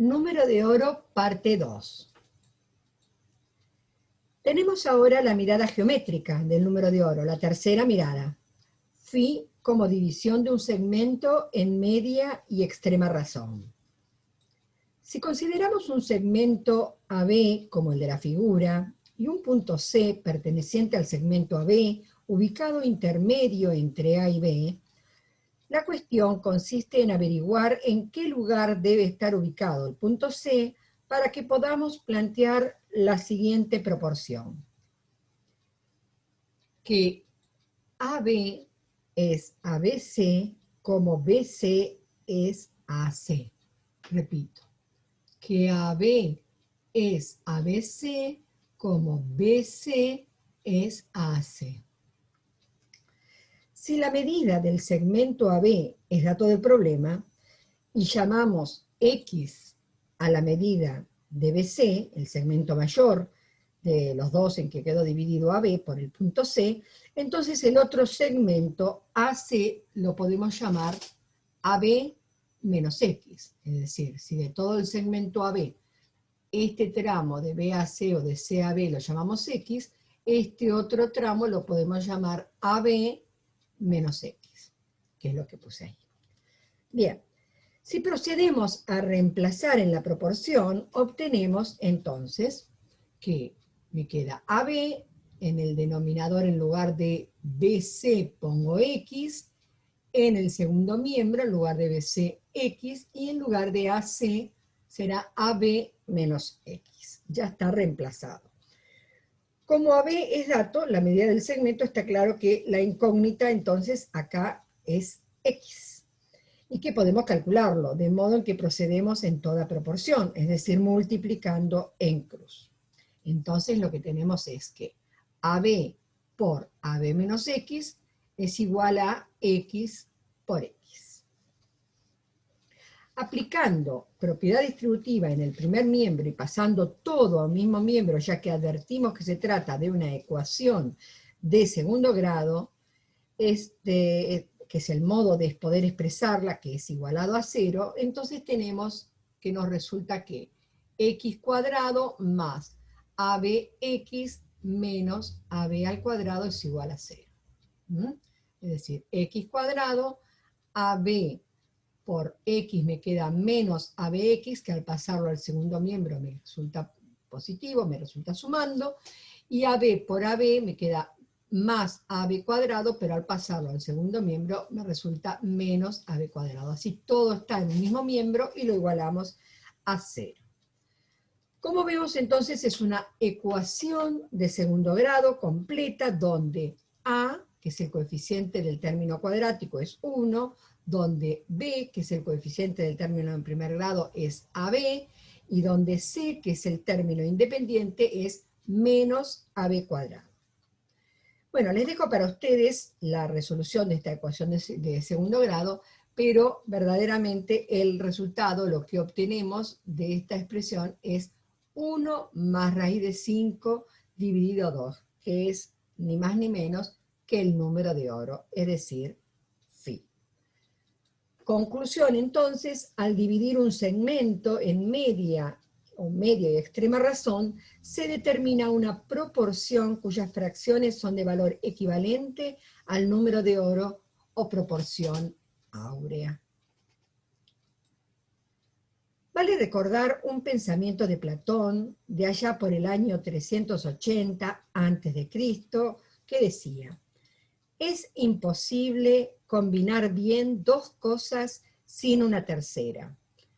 Número de oro, parte 2. Tenemos ahora la mirada geométrica del número de oro, la tercera mirada. Phi como división de un segmento en media y extrema razón. Si consideramos un segmento AB como el de la figura y un punto C perteneciente al segmento AB, ubicado intermedio entre A y B, la cuestión consiste en averiguar en qué lugar debe estar ubicado el punto C para que podamos plantear la siguiente proporción. Que AB es ABC como BC es AC. Repito, que AB es ABC como BC es AC. Si la medida del segmento AB es dato del problema y llamamos X a la medida de BC, el segmento mayor de los dos en que quedó dividido AB por el punto C, entonces el otro segmento AC lo podemos llamar AB menos X. Es decir, si de todo el segmento AB este tramo de BAC o de CAB lo llamamos X, este otro tramo lo podemos llamar AB menos X, que es lo que puse ahí. Bien, si procedemos a reemplazar en la proporción, obtenemos entonces que me queda AB, en el denominador en lugar de BC pongo X, en el segundo miembro en lugar de BC X, y en lugar de AC será AB menos X. Ya está reemplazado. Como AB es dato, la medida del segmento, está claro que la incógnita entonces acá es X. Y que podemos calcularlo, de modo en que procedemos en toda proporción, es decir, multiplicando en cruz. Entonces lo que tenemos es que AB por AB menos X es igual a X por X. Aplicando propiedad distributiva en el primer miembro y pasando todo al mismo miembro, ya que advertimos que se trata de una ecuación de segundo grado, que es el modo de poder expresarla, que es igualado a 0, entonces tenemos que nos resulta que x cuadrado más abx menos ab al cuadrado es igual a 0. Es decir, x cuadrado, ab por x me queda menos abx, que al pasarlo al segundo miembro me resulta positivo, me resulta sumando, y ab por ab me queda más ab cuadrado, pero al pasarlo al segundo miembro me resulta menos ab cuadrado. Así todo está en el mismo miembro y lo igualamos a 0. Como vemos entonces es una ecuación de segundo grado completa donde a, que es el coeficiente del término cuadrático, es 1, donde b, que es el coeficiente del término en primer grado, es ab, y donde c, que es el término independiente, es menos ab cuadrado. Bueno, les dejo para ustedes la resolución de esta ecuación de segundo grado, pero verdaderamente el resultado, lo que obtenemos de esta expresión es 1 más raíz de 5 dividido 2, que es ni más ni menos que el número de oro, es decir, phi. Conclusión, entonces, al dividir un segmento en media o media y extrema razón, se determina una proporción cuyas fracciones son de valor equivalente al número de oro o proporción áurea. Vale recordar un pensamiento de Platón de allá por el año 380 a.C., que decía: es imposible combinar bien dos cosas sin una tercera.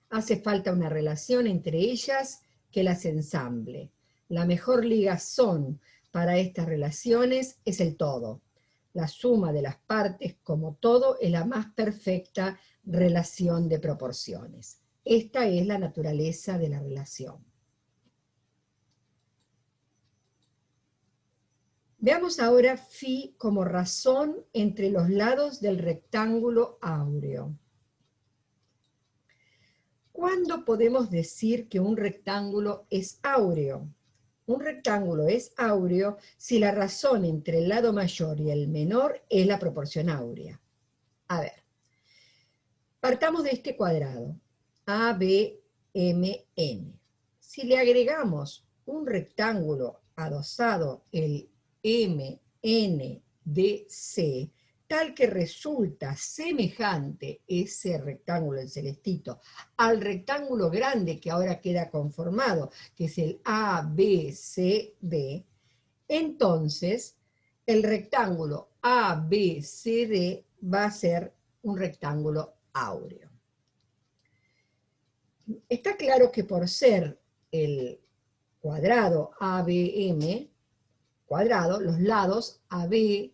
Hace falta una relación entre ellas que las ensamble. La mejor ligazón para estas relaciones es el todo. La suma de las partes como todo es la más perfecta relación de proporciones. Esta es la naturaleza de la relación. Veamos ahora phi como razón entre los lados del rectángulo áureo. ¿Cuándo podemos decir que un rectángulo es áureo? Un rectángulo es áureo si la razón entre el lado mayor y el menor es la proporción áurea. A ver, partamos de este cuadrado. AB MN. Si le agregamos un rectángulo adosado, el MNDC, tal que resulta semejante ese rectángulo, el celestito, al rectángulo grande que ahora queda conformado, que es el ABCD, entonces el rectángulo ABCD va a ser un rectángulo áureo. Está claro que por ser el cuadrado ABM, cuadrado, los lados AB,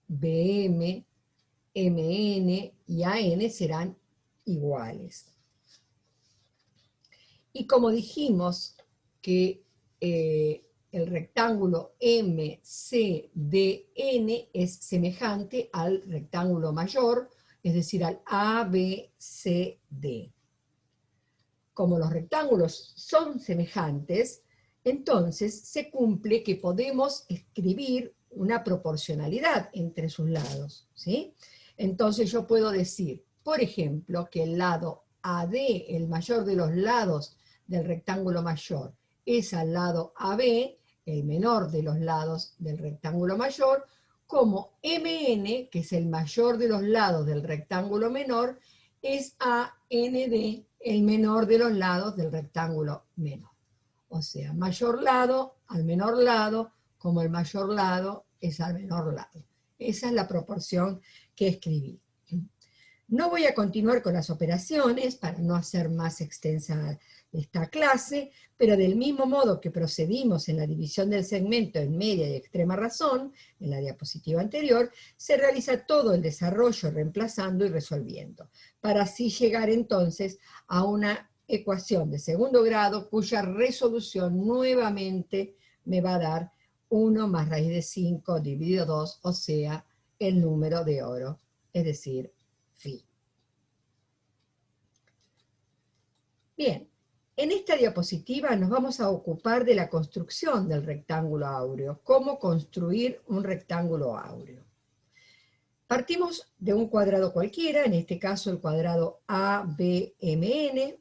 BM, MN y AN serán iguales. Y como dijimos que el rectángulo MCDN es semejante al rectángulo mayor, es decir, al ABCD. Como los rectángulos son semejantes, entonces se cumple que podemos escribir una proporcionalidad entre sus lados, ¿sí? Entonces yo puedo decir, por ejemplo, que el lado AD, el mayor de los lados del rectángulo mayor, es al lado AB, el menor de los lados del rectángulo mayor, como MN, que es el mayor de los lados del rectángulo menor, es AND, el menor de los lados del rectángulo menor. O sea, mayor lado al menor lado, como el mayor lado es al menor lado. Esa es la proporción que escribí. No voy a continuar con las operaciones para no hacer más extensa esta clase, pero del mismo modo que procedimos en la división del segmento en media y extrema razón, en la diapositiva anterior, se realiza todo el desarrollo reemplazando y resolviendo, para así llegar entonces a una ecuación de segundo grado cuya resolución nuevamente me va a dar 1 más raíz de 5 dividido 2, o sea, el número de oro, es decir, phi. Bien, en esta diapositiva nos vamos a ocupar de la construcción del rectángulo áureo, cómo construir un rectángulo áureo. Partimos de un cuadrado cualquiera, en este caso el cuadrado ABMN,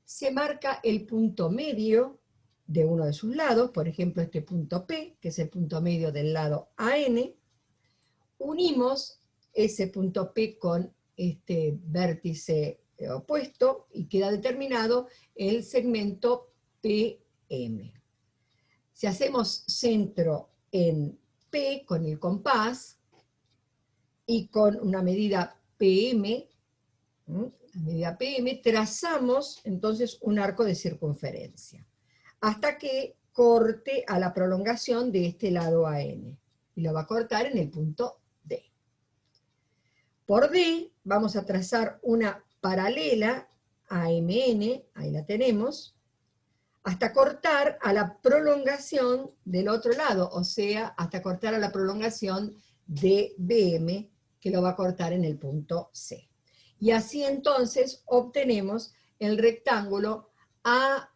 se marca el punto medio de uno de sus lados, por ejemplo este punto P, que es el punto medio del lado AN, unimos ese punto P con este vértice opuesto y queda determinado el segmento PM. Si hacemos centro en P con el compás y con una medida PM, trazamos entonces un arco de circunferencia hasta que corte a la prolongación de este lado AN y lo va a cortar en el punto D. Por D vamos a trazar una paralela a MN, ahí la tenemos, hasta cortar a la prolongación del otro lado, o sea, hasta cortar a la prolongación de BM, que lo va a cortar en el punto C. Y así entonces obtenemos el rectángulo ABCD,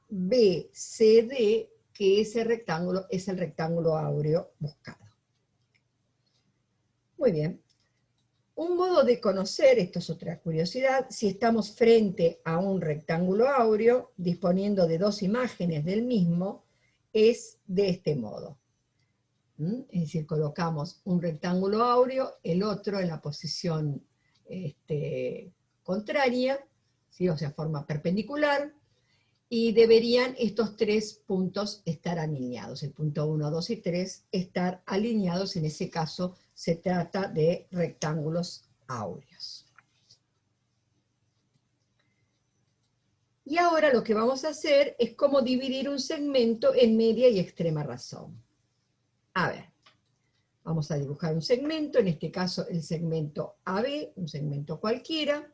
que ese rectángulo es el rectángulo áureo buscado. Muy bien. Un modo de conocer, esto es otra curiosidad, si estamos frente a un rectángulo áureo, disponiendo de dos imágenes del mismo, es de este modo. Es decir, colocamos un rectángulo áureo, el otro en la posición contraria, ¿sí? O sea, forma perpendicular, y deberían estos tres puntos estar alineados. El punto 1, 2 y 3 estar alineados, en ese caso se trata de rectángulos áureos. Y ahora lo que vamos a hacer es cómo dividir un segmento en media y extrema razón. A ver, vamos a dibujar un segmento, en este caso el segmento AB, un segmento cualquiera.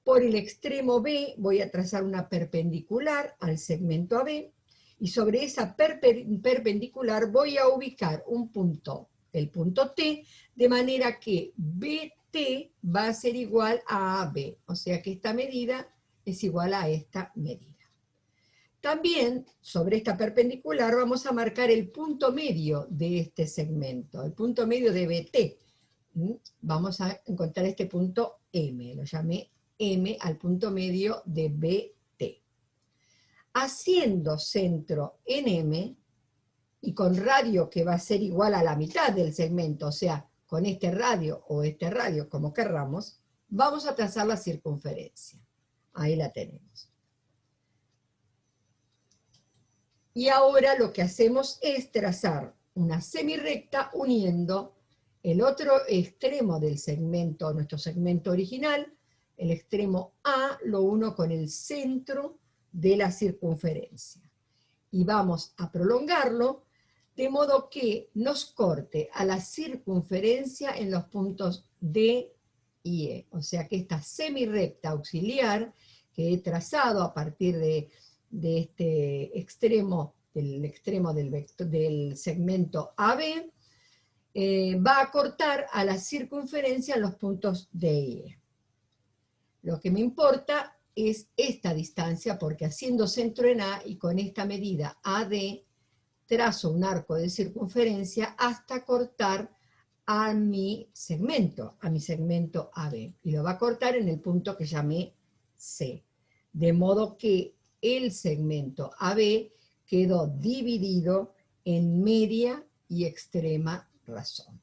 Por el extremo B voy a trazar una perpendicular al segmento AB, y sobre esa perpendicular voy a ubicar un punto, el punto T, de manera que BT va a ser igual a AB, o sea que esta medida es igual a esta medida. También, sobre esta perpendicular, vamos a marcar el punto medio de este segmento, el punto medio de BT. Vamos a encontrar este punto M, lo llamé M al punto medio de BT. Haciendo centro en M, y con radio que va a ser igual a la mitad del segmento, o sea, con este radio o este radio, como querramos, vamos a trazar la circunferencia. Ahí la tenemos. Y ahora lo que hacemos es trazar una semirrecta uniendo el otro extremo del segmento, nuestro segmento original, el extremo A, lo uno con el centro de la circunferencia. Y vamos a prolongarlo de modo que nos corte a la circunferencia en los puntos D y E. O sea que esta semirrecta auxiliar que he trazado a partir de este extremo, del segmento AB, va a cortar a la circunferencia en los puntos D y E. Lo que me importa es esta distancia, porque haciendo centro en A y con esta medida AD, trazo un arco de circunferencia hasta cortar a mi segmento AB, y lo va a cortar en el punto que llamé C, de modo que el segmento AB quedó dividido en media y extrema razón.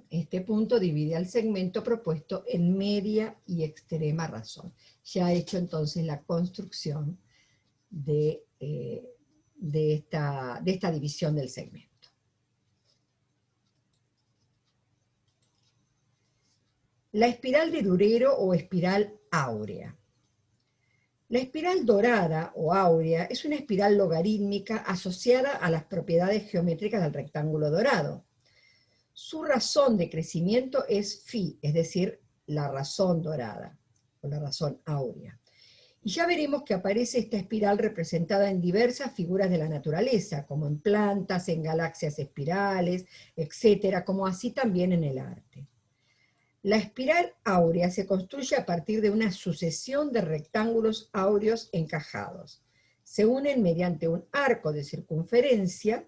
Este punto divide al segmento propuesto en media y extrema razón. Ya he hecho entonces la construcción de esta división del segmento. La espiral de Durero o espiral áurea. La espiral dorada o áurea es una espiral logarítmica asociada a las propiedades geométricas del rectángulo dorado. Su razón de crecimiento es phi, es decir, la razón dorada o la razón áurea. Y ya veremos que aparece esta espiral representada en diversas figuras de la naturaleza, como en plantas, en galaxias espirales, etcétera, como así también en el arte. La espiral áurea se construye a partir de una sucesión de rectángulos áureos encajados. Se unen mediante un arco de circunferencia,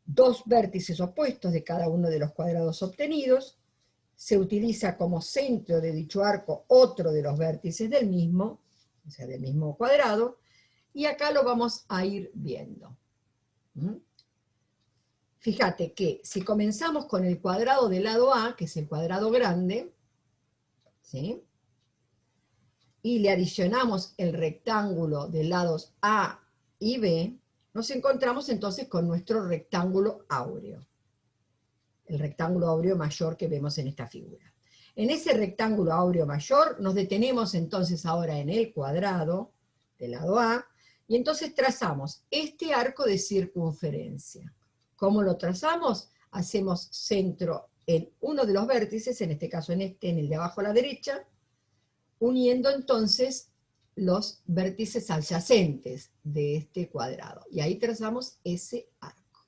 dos vértices opuestos de cada uno de los cuadrados obtenidos, se utiliza como centro de dicho arco otro de los vértices del mismo, o sea, del mismo cuadrado, y acá lo vamos a ir viendo. Fíjate que si comenzamos con el cuadrado del lado A, que es el cuadrado grande, ¿sí?, y le adicionamos el rectángulo de lados A y B, nos encontramos entonces con nuestro rectángulo áureo, el rectángulo áureo mayor que vemos en esta figura. En ese rectángulo áureo mayor nos detenemos entonces ahora en el cuadrado del lado A, y entonces trazamos este arco de circunferencia. ¿Cómo lo trazamos? Hacemos centro en uno de los vértices, en este caso en el de abajo a la derecha, uniendo entonces los vértices adyacentes de este cuadrado. Y ahí trazamos ese arco.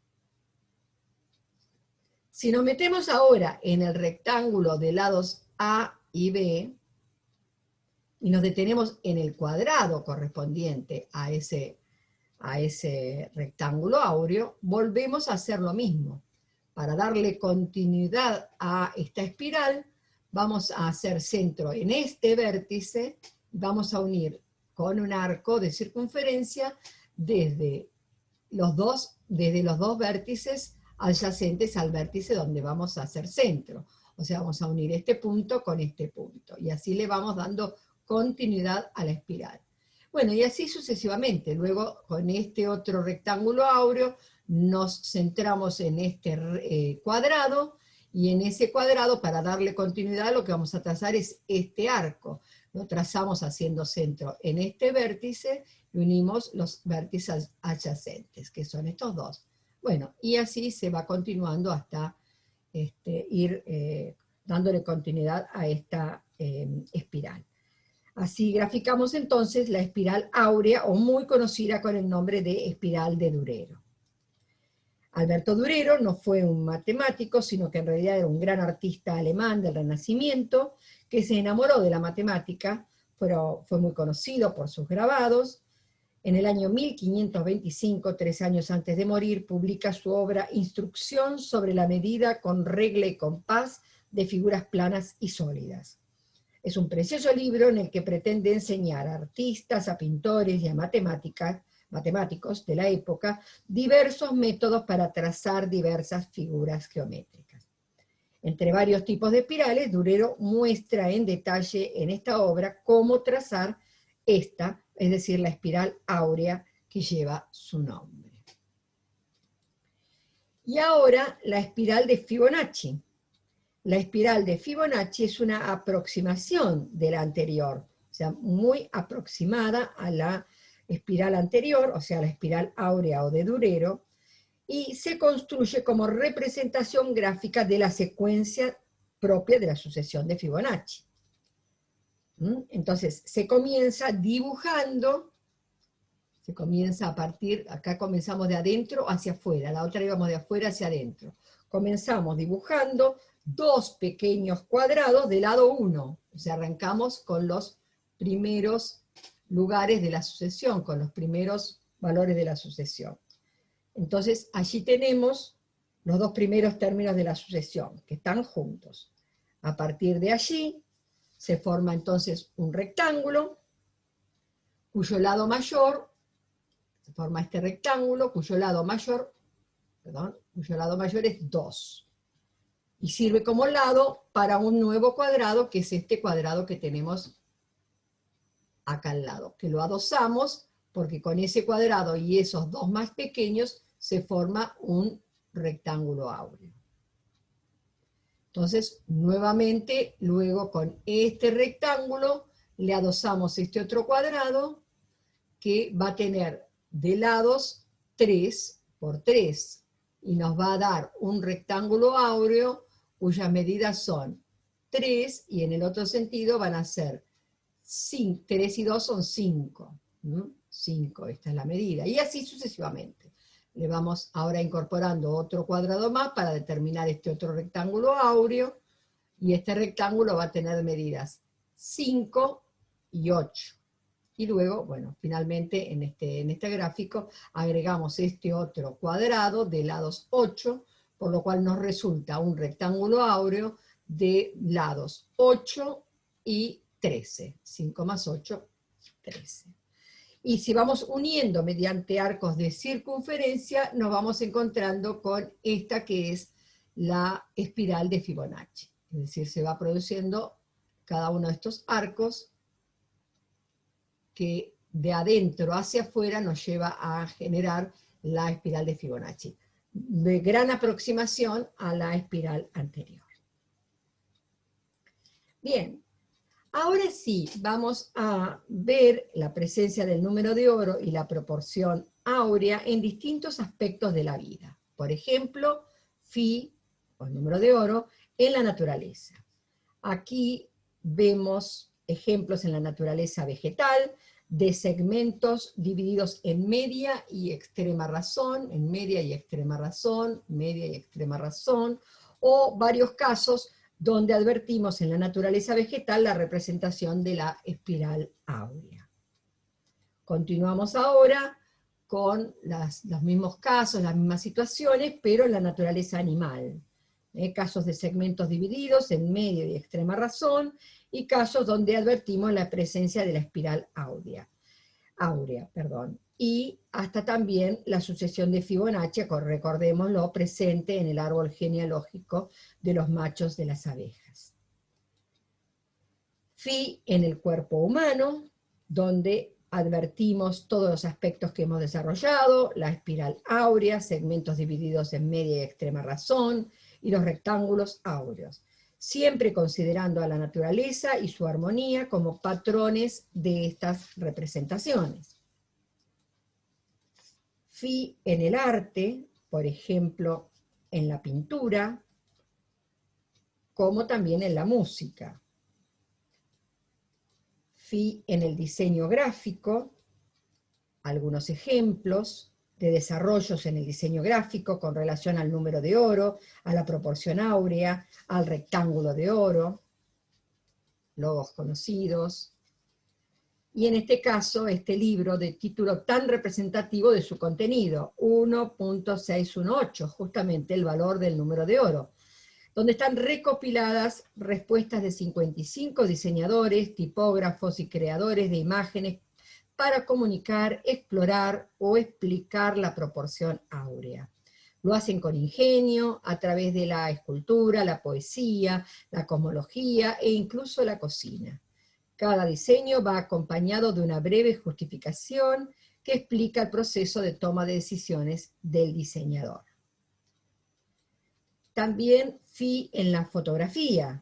Si nos metemos ahora en el rectángulo de lados A y B, y nos detenemos en el cuadrado correspondiente a ese rectángulo áureo, volvemos a hacer lo mismo. Para darle continuidad a esta espiral, vamos a hacer centro en este vértice, vamos a unir con un arco de circunferencia desde los dos vértices adyacentes al vértice donde vamos a hacer centro. O sea, vamos a unir este punto con este punto, y así le vamos dando continuidad a la espiral. Bueno, y así sucesivamente. Luego, con este otro rectángulo áureo, nos centramos en este cuadrado, y en ese cuadrado, para darle continuidad, lo que vamos a trazar es este arco. Lo trazamos haciendo centro en este vértice, y unimos los vértices adyacentes, que son estos dos. Bueno, y así se va continuando hasta ir dándole continuidad a esta espiral. Así graficamos entonces la espiral áurea, o muy conocida con el nombre de espiral de Durero. Alberto Durero no fue un matemático, sino que en realidad era un gran artista alemán del Renacimiento, que se enamoró de la matemática, fue muy conocido por sus grabados. En el año 1525, 3 años antes de morir, publica su obra Instrucción sobre la medida con regla y compás de figuras planas y sólidas. Es un precioso libro en el que pretende enseñar a artistas, a pintores y a matemáticos de la época diversos métodos para trazar diversas figuras geométricas. Entre varios tipos de espirales, Durero muestra en detalle en esta obra cómo trazar esta, es decir, la espiral áurea que lleva su nombre. Y ahora la espiral de Fibonacci. La espiral de Fibonacci es una aproximación de la anterior, o sea, muy aproximada a la espiral anterior, o sea, la espiral áurea o de Durero, y se construye como representación gráfica de la secuencia propia de la sucesión de Fibonacci. Entonces, se comienza dibujando, se comienza a partir, acá comenzamos de adentro hacia afuera, la otra íbamos de afuera hacia adentro. Comenzamos dibujando dos pequeños cuadrados de lado 1, o sea, arrancamos con los primeros lugares de la sucesión, con los primeros valores de la sucesión. Entonces, allí tenemos los dos primeros términos de la sucesión, que están juntos. A partir de allí, se forma entonces un rectángulo, cuyo lado mayor, se forma este rectángulo, cuyo lado mayor es 2. Y sirve como lado para un nuevo cuadrado, que es este cuadrado que tenemos acá al lado, que lo adosamos, porque con ese cuadrado y esos dos más pequeños se forma un rectángulo áureo. Entonces, nuevamente, luego con este rectángulo, le adosamos este otro cuadrado, que va a tener de lados 3 por 3, y nos va a dar un rectángulo áureo cuyas medidas son 3, y en el otro sentido van a ser 5, 3 y 2 son 5. 5, esta es la medida, y así sucesivamente. Le vamos ahora incorporando otro cuadrado más para determinar este otro rectángulo áureo, y este rectángulo va a tener medidas 5 y 8. Y luego, bueno, finalmente en este gráfico agregamos este otro cuadrado de lados 8, por lo cual nos resulta un rectángulo áureo de lados 8 y 13. 5 más 8, 13. Y si vamos uniendo mediante arcos de circunferencia, nos vamos encontrando con esta que es la espiral de Fibonacci. Es decir, se va produciendo cada uno de estos arcos que de adentro hacia afuera nos lleva a generar la espiral de Fibonacci. De gran aproximación a la espiral anterior. Bien. Ahora sí, vamos a ver la presencia del número de oro y la proporción áurea en distintos aspectos de la vida. Por ejemplo, Phi, o el número de oro, en la naturaleza. Aquí vemos ejemplos en la naturaleza vegetal de segmentos divididos en media y extrema razón, en media y extrema razón, media y extrema razón, o varios casos donde advertimos en la naturaleza vegetal la representación de la espiral áurea. Continuamos ahora con los mismos casos, las mismas situaciones, pero en la naturaleza animal. Casos de segmentos divididos en media y extrema razón, y casos donde advertimos la presencia de la espiral áurea. Y hasta también la sucesión de Fibonacci, recordémoslo, presente en el árbol genealógico de los machos de las abejas. Phi en el cuerpo humano, donde advertimos todos los aspectos que hemos desarrollado, la espiral áurea, segmentos divididos en media y extrema razón, y los rectángulos áureos, siempre considerando a la naturaleza y su armonía como patrones de estas representaciones. Phi en el arte, por ejemplo, en la pintura, como también en la música. Phi en el diseño gráfico, algunos ejemplos de desarrollos en el diseño gráfico con relación al número de oro, a la proporción áurea, al rectángulo de oro, logos conocidos. Y en este caso, este libro de título tan representativo de su contenido, 1.618, justamente el valor del número de oro, donde están recopiladas respuestas de 55 diseñadores, tipógrafos y creadores de imágenes para comunicar, explorar o explicar la proporción áurea. Lo hacen con ingenio, a través de la escultura, la poesía, la cosmología e incluso la cocina. Cada diseño va acompañado de una breve justificación que explica el proceso de toma de decisiones del diseñador. También Fi en la fotografía.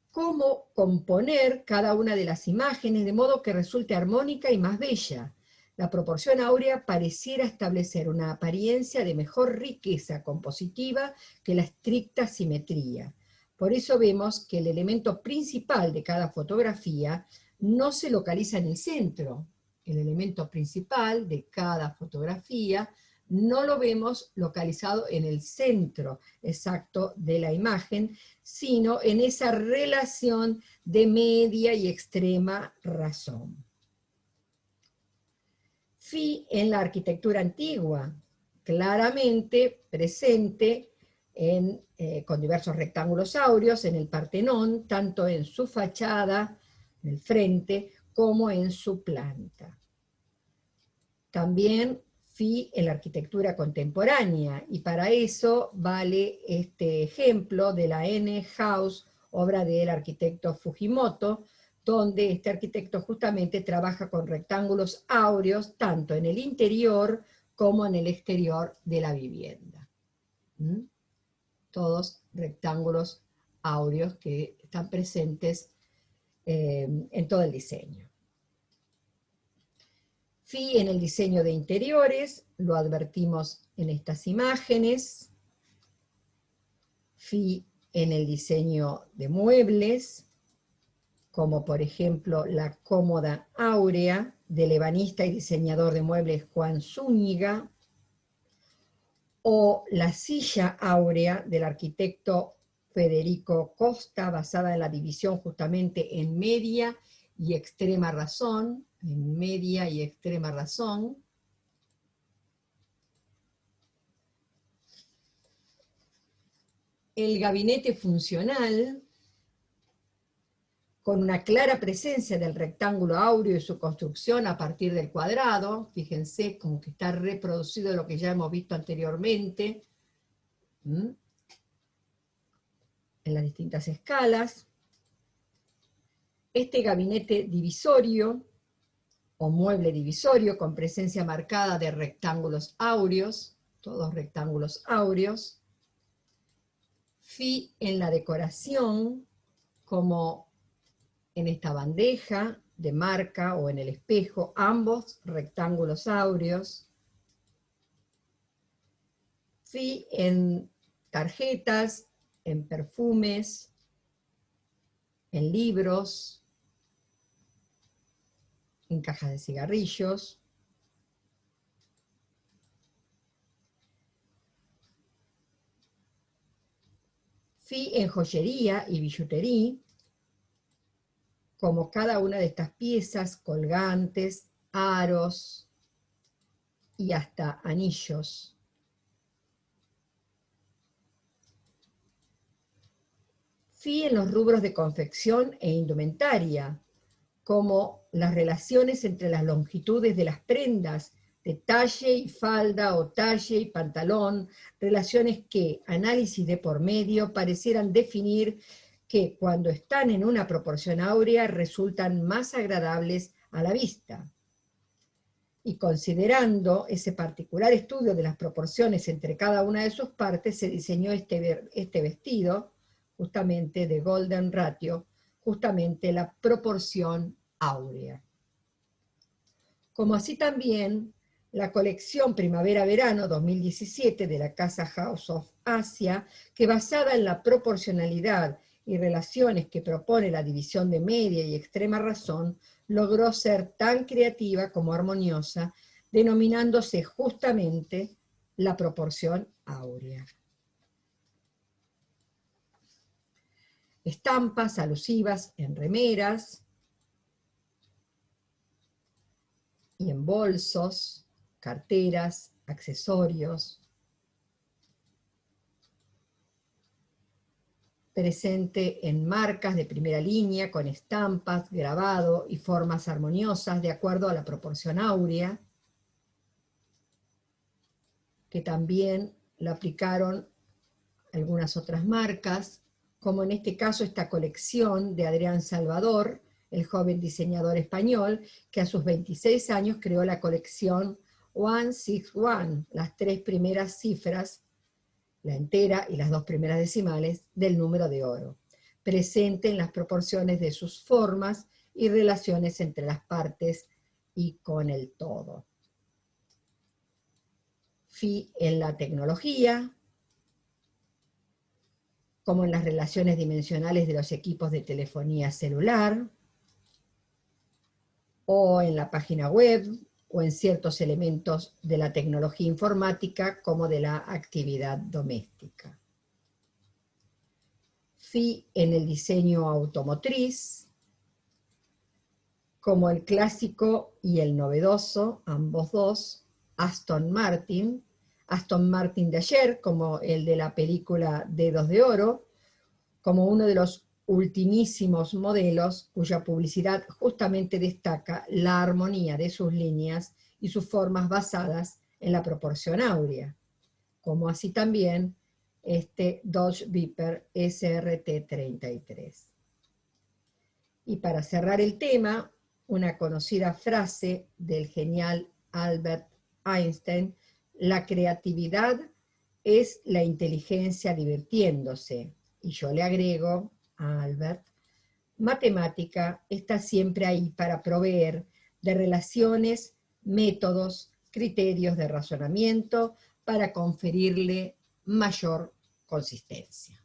Cómo componer cada una de las imágenes de modo que resulte armónica y más bella. La proporción áurea pareciera establecer una apariencia de mejor riqueza compositiva que la estricta simetría. Por eso vemos que el elemento principal de cada fotografía no se localiza en el centro. El elemento principal de cada fotografía no lo vemos localizado en el centro exacto de la imagen, sino en esa relación de media y extrema razón. Fi en la arquitectura antigua, claramente presente con diversos rectángulos áureos en el Partenón, tanto en su fachada, en el frente, como en su planta. También Fi en la arquitectura contemporánea, y para eso vale este ejemplo de la N House, obra del arquitecto Fujimoto, donde este arquitecto justamente trabaja con rectángulos áureos, tanto en el interior como en el exterior de la vivienda. Todos rectángulos áureos que están presentes en todo el diseño. Fi en el diseño de interiores, lo advertimos en estas imágenes. Fi en el diseño de muebles, como por ejemplo la cómoda áurea del ebanista y diseñador de muebles Juan Zúñiga, o la silla áurea del arquitecto Federico Costa, basada en la división justamente en media y extrema razón, en media y extrema razón. El gabinete funcional, con una clara presencia del rectángulo áureo y su construcción a partir del cuadrado. Fíjense como que está reproducido lo que ya hemos visto anteriormente, en las distintas escalas. Este gabinete divisorio, o mueble divisorio, con presencia marcada de rectángulos áureos, todos rectángulos áureos. Fi en la decoración, como en esta bandeja de marca o en el espejo, ambos rectángulos áureos. Fi en tarjetas, en perfumes, en libros, en cajas de cigarrillos. Fi en joyería y billutería, como cada una de estas piezas, colgantes, aros y hasta anillos. Fi en los rubros de confección e indumentaria, como las relaciones entre las longitudes de las prendas, de talle y falda o talle y pantalón, relaciones que, análisis de por medio, parecieran definir que cuando están en una proporción áurea resultan más agradables a la vista. Y considerando ese particular estudio de las proporciones entre cada una de sus partes, se diseñó este vestido, justamente de Golden Ratio, justamente la proporción áurea. Como así también la colección Primavera-Verano 2017 de la Casa House of Asia, que basada en la proporcionalidad y relaciones que propone la división de media y extrema razón, logró ser tan creativa como armoniosa, denominándose justamente la proporción áurea. Estampas alusivas en remeras y en bolsos, carteras, accesorios. presente en marcas de primera línea, con estampas, grabado y formas armoniosas de acuerdo a la proporción áurea, que también lo aplicaron algunas otras marcas, como en este caso esta colección de Adrián Salvador, el joven diseñador español, que a sus 26 años creó la colección 161, las 3 primeras cifras, la entera y las 2 primeras decimales, del número de oro, presente en las proporciones de sus formas y relaciones entre las partes y con el todo. Phi en la tecnología, como en las relaciones dimensionales de los equipos de telefonía celular, o en la página web, o en ciertos elementos de la tecnología informática, como de la actividad doméstica. Phi en el diseño automotriz, como el clásico y el novedoso, ambos dos, Aston Martin de ayer, como el de la película Dedos de Oro, como uno de los ultimísimos modelos cuya publicidad justamente destaca la armonía de sus líneas y sus formas basadas en la proporción áurea, como así también este Dodge Viper SRT-33. Y para cerrar el tema, una conocida frase del genial Albert Einstein: la creatividad es la inteligencia divirtiéndose. Y yo le agrego a Albert, matemática está siempre ahí para proveer de relaciones, métodos, criterios de razonamiento para conferirle mayor consistencia.